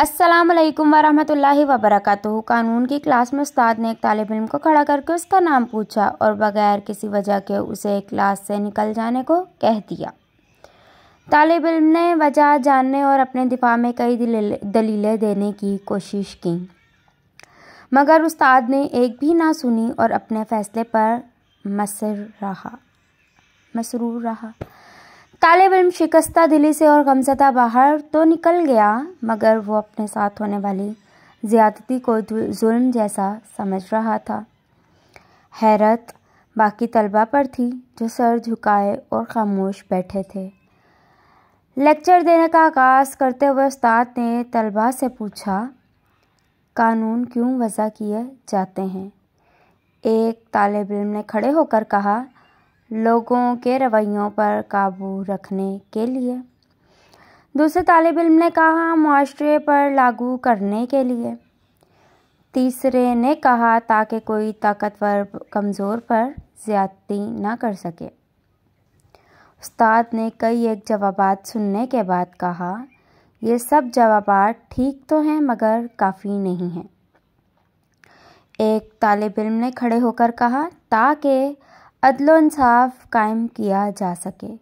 अस्सलाम वालेकुम वरहमतुल्लाहि वबरकातुहू। कानून की क्लास में उस्ताद ने एक तालिब इल्म को खड़ा करके उसका नाम पूछा और बगैर किसी वजह के उसे क्लास से निकल जाने को कह दिया। तालिब इल्म ने वजह जानने और अपने दिफा में कई दलीलें देने की कोशिश की, मगर उस्ताद ने एक भी ना सुनी और अपने फ़ैसले पर मसरूर रहा। तालिब इल्म शिकस्ता दिली से और गमज़दा बाहर तो निकल गया, मगर वो अपने साथ होने वाली ज़्यादती को जुल्म जैसा समझ रहा था। हैरत बाकी तलबा पर थी जो सर झुकाए और खामोश बैठे थे। लेक्चर देने का आगाज़ करते हुए उस्ताद ने तलबा से पूछा, कानून क्यों वज़ा किए जाते हैं? एक तालिब इल्म ने खड़े होकर कहा, लोगों के रवैयों पर काबू रखने के लिए। दूसरे तालिब इल्म ने कहा, मुआशरे पर लागू करने के लिए। तीसरे ने कहा, ताकि कोई ताकतवर कमज़ोर पर ज़्यादती ना कर सके। उस्ताद ने कई एक जवाबात सुनने के बाद कहा, ये सब जवाबात ठीक तो हैं मगर काफ़ी नहीं हैं। एक तालिब इल्म ने खड़े होकर कहा, ताकि अदल व इंसाफ कायम किया जा सके।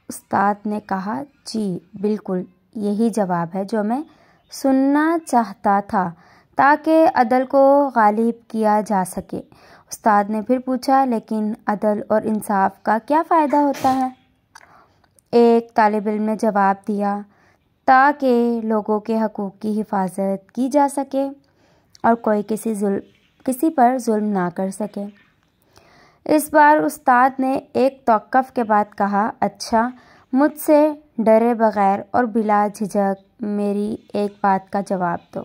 उस्ताद ने कहा, जी बिल्कुल, यही जवाब है जो मैं सुनना चाहता था, ताकि अदल को गालिब किया जा सके। उस्ताद ने फिर पूछा, लेकिन अदल और इंसाफ का क्या फ़ायदा होता है? एक तालिब इल्म ने जवाब दिया, ताकि लोगों के हकूक़ की हिफाजत की जा सके और कोई किसी पर जुल्म ना कर सके। इस बार उस्ताद ने एक तौक़्क़ुफ़ के बाद कहा, अच्छा, मुझसे डरे बग़ैर और बिला झिझक मेरी एक बात का जवाब दो।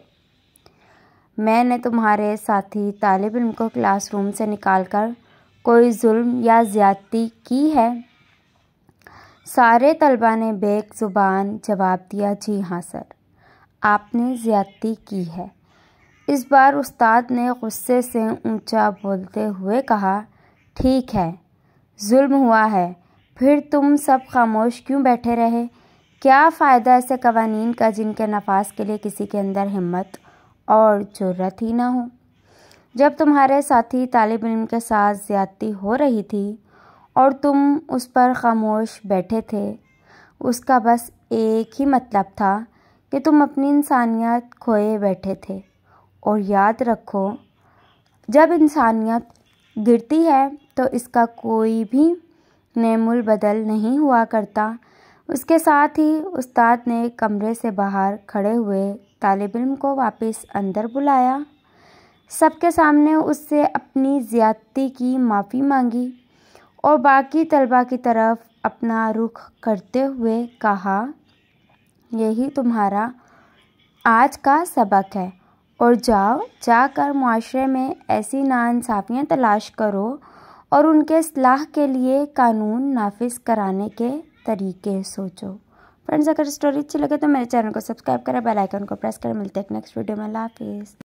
मैंने तुम्हारे साथी तालिब इल्म को क्लासरूम से निकालकर कोई जुल्म या ज़्यादती की है? सारे तलबा ने बेक ज़ुबान जवाब दिया, जी हाँ सर, आपने ज़्यादती की है। इस बार उस्ताद ने गुस्से से ऊंचा बोलते हुए कहा, ठीक है, जुल्म हुआ है, फिर तुम सब खामोश क्यों बैठे रहे? क्या फ़ायदा ऐसे कवानीन का जिनके नफाज के लिए किसी के अंदर हिम्मत और जुर्रत ही ना हो? जब तुम्हारे साथी तालिब इल्म के साथ ज़्यादती हो रही थी और तुम उस पर खामोश बैठे थे, उसका बस एक ही मतलब था कि तुम अपनी इंसानियत खोए बैठे थे। और याद रखो, जब इंसानियत गिरती है तो इसका कोई भी नेमुल बदल नहीं हुआ करता। उसके साथ ही उस्ताद ने कमरे से बाहर खड़े हुए तालिब इल्म को वापस अंदर बुलाया, सबके सामने उससे अपनी ज़्यादती की माफ़ी मांगी और बाकी तलबा की तरफ अपना रुख करते हुए कहा, यही तुम्हारा आज का सबक है और जाकर मुआशरे में ऐसी नाइंसाफ़ियाँ तलाश करो और उनके इस्लाह के लिए कानून नाफिज कराने के तरीके सोचो। फ्रेंड्स, अगर स्टोरी अच्छी लगे तो मेरे चैनल को सब्सक्राइब करें, बेल आइकन को प्रेस करें। मिलते हैं नेक्स्ट वीडियो में। अल्लाह हाफिज़।